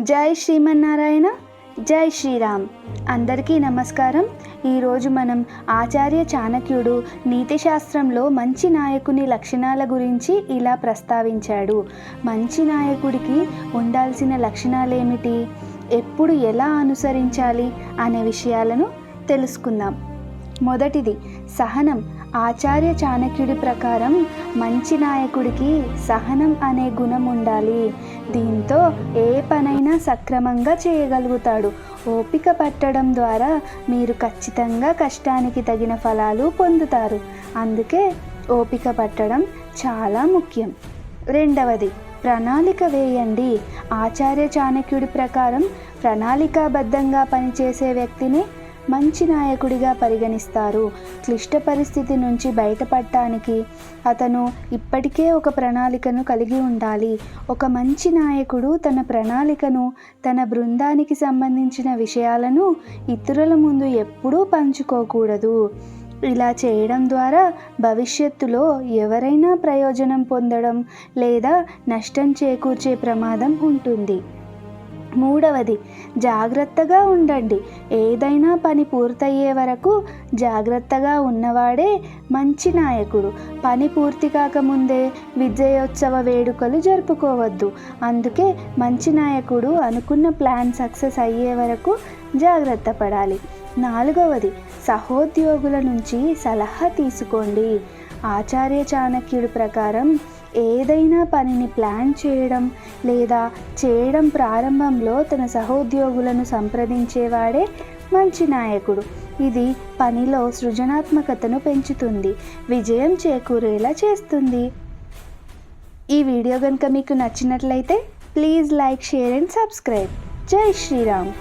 జై శ్రీమన్నారాయణ, జై శ్రీరామ్. అందరికీ నమస్కారం. ఈరోజు మనం ఆచార్య చాణక్యుడు నీతిశాస్త్రంలో మంచి నాయకుని లక్షణాల గురించి ఇలా ప్రస్తావించాడు. మంచి నాయకుడికి ఉండాల్సిన లక్షణాలేమిటి, ఎప్పుడు ఎలా అనుసరించాలి అనే విషయాలను తెలుసుకుందాం. మొదటిది సహనం. ఆచార్య చాణక్యుడి ప్రకారం మంచి నాయకుడికి సహనం అనే గుణం ఉండాలి. దీంతో ఏ పనైనా సక్రమంగా చేయగలుగుతాడు. ఓపిక పట్టడం ద్వారా మీరు ఖచ్చితంగా కష్టానికి తగిన ఫలాలు పొందుతారు. అందుకే ఓపిక పట్టడం చాలా ముఖ్యం. రెండవది ప్రణాళిక వేయండి. ఆచార్య చాణక్యుడి ప్రకారం ప్రణాళికాబద్ధంగా పనిచేసే వ్యక్తిని మంచి నాయకుడిగా పరిగణిస్తారు. క్లిష్ట పరిస్థితి నుంచి బయటపడటానికి అతను ఇప్పటికే ఒక ప్రణాళికను కలిగి ఉండాలి. ఒక మంచి నాయకుడు తన ప్రణాళికను, తన బృందానికి సంబంధించిన విషయాలను ఇతరుల ముందు ఎప్పుడూ పంచుకోకూడదు. ఇలా చేయడం ద్వారా భవిష్యత్తులో ఎవరైనా ప్రయోజనం పొందడం లేదా నష్టం చేకూర్చే ప్రమాదం ఉంటుంది. మూడవది జాగ్రత్తగా ఉండండి. ఏదైనా పని పూర్తయ్యే వరకు జాగ్రత్తగా ఉన్నవాడే మంచి నాయకుడు. పని పూర్తి కాకముందే విజయోత్సవ వేడుకలు జరుపుకోవద్దు. అందుకే మంచి నాయకుడు అనుకున్న ప్లాన్ సక్సెస్ అయ్యే వరకు జాగ్రత్త పడాలి. నాలుగవది సహోద్యోగుల నుంచి సలహా తీసుకోండి. ఆచార్య చాణక్యుడి ప్రకారం ఏదైనా పనిని ప్లాన్ చేయడం లేదా చేయడం ప్రారంభంలో తన సహోద్యోగులను సంప్రదించేవాడే మంచి నాయకుడు. ఇది పనిలో సృజనాత్మకతను పెంచుతుంది, విజయం చేకూరేలా చేస్తుంది. ఈ వీడియో కనుక మీకు నచ్చినట్లయితే please like, share and subscribe. జై శ్రీరామ్.